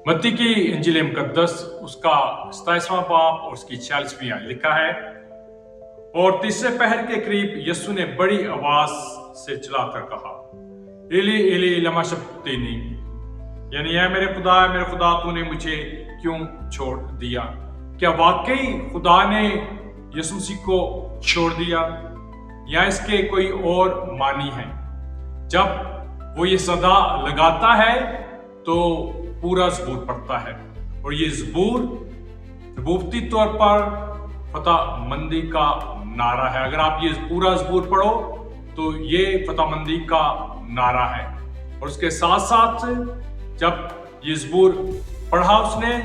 मत्ती की इंजील मुकद्दस उसका 27वां बाब और उसकी 46वीं आयत लिखा है, और तीसरे पहर के करीब यीशु ने बड़ी आवाज से चिल्लाकर कहा, एली एली लमा शबक्तानी, यानी ऐ मेरे खुदा तूने मुझे क्यों छोड़ दिया। क्या वाकई खुदा ने यीशु मसीह को छोड़ दिया या इसके कोई और मानी है? जब वो ये सदा लगाता है तो पूरा ज़बूर पढ़ता है, और ये ज़बूर नबूवती तौर पर फतहमंदी का नारा है। अगर आप ये पूरा ज़बूर पढ़ो तो ये फतहमंदी का नारा है। और उसके साथ साथ जब ये ज़बूर पढ़ा उसने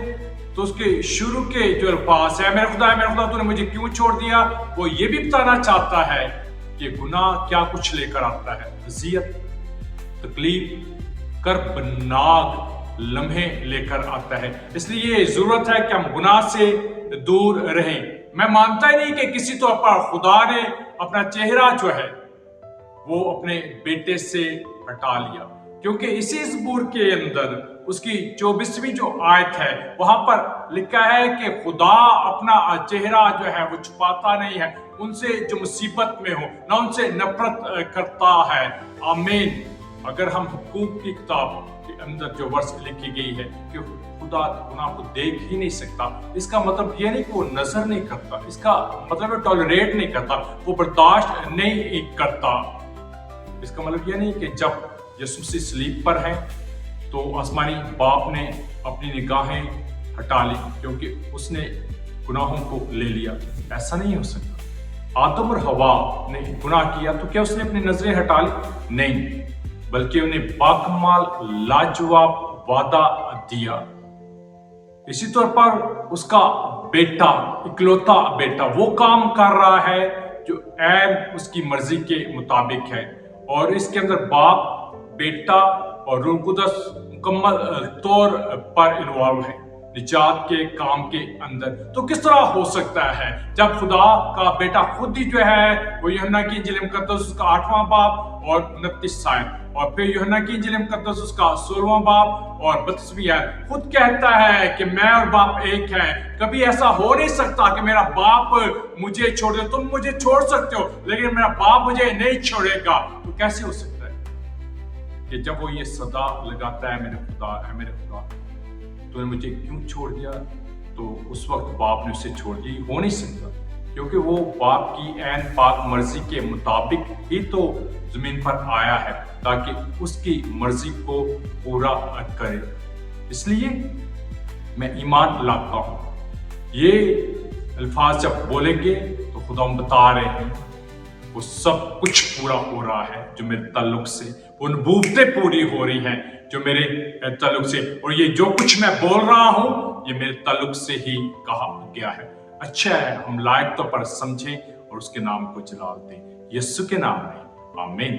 तो उसके शुरू के जो अल्फाज है, मेरे खुदा तूने मुझे क्यों छोड़ दिया, वो ये भी बताना चाहता है कि गुनाह क्या कुछ लेकर आता है। अज़ियत, तकलीफ, कर्बनाक लम्हे लेकर आता है। इसलिए जरूरत है कि हम गुनाह से दूर रहें। मैं मानता ही नहीं कि किसी तौर पर खुदा ने अपना चेहरा जो है वो अपने बेटे से हटा लिया, क्योंकि इसी ज़बूर के अंदर उसकी 24वीं जो आयत है वहां पर लिखा है कि खुदा अपना चेहरा जो है वो छुपाता नहीं है उनसे जो मुसीबत में हो, ना उनसे नफरत करता है। आमीन। अगर हम हुकूक की किताब के अंदर जो वर्ष लिखी गई है कि खुदा गुनाह को देख ही नहीं सकता, इसका मतलब ये नहीं कि वो नजर नहीं करता, इसका मतलब वो टॉलरेट नहीं करता, वो बर्दाश्त नहीं करता। इसका मतलब ये नहीं कि जब यीशु मसीह सलीब पर है तो आसमानी बाप ने अपनी निगाहें हटा ली क्योंकि उसने गुनाहों को ले लिया। ऐसा नहीं हो सकता। आदम और हवा ने गुनाह किया तो क्या उसने अपनी नजरें हटा ली? नहीं, बल्कि उन्हें बाकमाल लाजवाब वादा दिया। इसी तौर पर उसका बेटा, इकलौता बेटा, वो काम कर रहा है जो ऐन उसकी मर्जी के मुताबिक है, और इसके अंदर बाप, बेटा और रूह कुदस मुकम्मल तौर पर इन्वॉल्व है निजात के काम के अंदर। तो किस तरह हो सकता है जब खुदा का बेटा खुद ही जो है वो यूहन्ना की इंजील मुकद्दस उसका 8वां बाब और 29 आयत, और फिर यूहन्ना की इंजील मुकद्दस उसका 16वां बाब और 32वीं आयत खुद कहता है कि मैं और बाप एक है। कभी ऐसा हो नहीं सकता कि मेरा बाप मुझे छोड़ दे। तुम मुझे छोड़ सकते हो लेकिन मेरा बाप मुझे नहीं छोड़ेगा। तो कैसे हो सकता है कि जब वो ये सदा लगाता है, मेरे खुदा तूने मुझे क्यों छोड़ दिया, तो उस वक्त बाप ने उसे छोड़ दिया? हो नहीं सकता, क्योंकि वो बाप की ऐन पाक मर्जी के मुताबिक ही तो जमीन पर आया है ताकि उसकी मर्जी को पूरा करे। इसलिए मैं ईमान लाता हूं ये अल्फाज जब बोलेंगे तो खुदा बता रहे हैं वो सब कुछ पूरा हो रहा है जो मेरे ताल्लुक से, वो नबूवतें पूरी हो रही हैं जो मेरे ताल्लुक से, और ये जो कुछ मैं बोल रहा हूं ये मेरे ताल्लुक से ही कहा गया है। अच्छा है हम लायक तौर पर समझें और उसके नाम को जलाल दें, यीशु के नाम में। आमीन।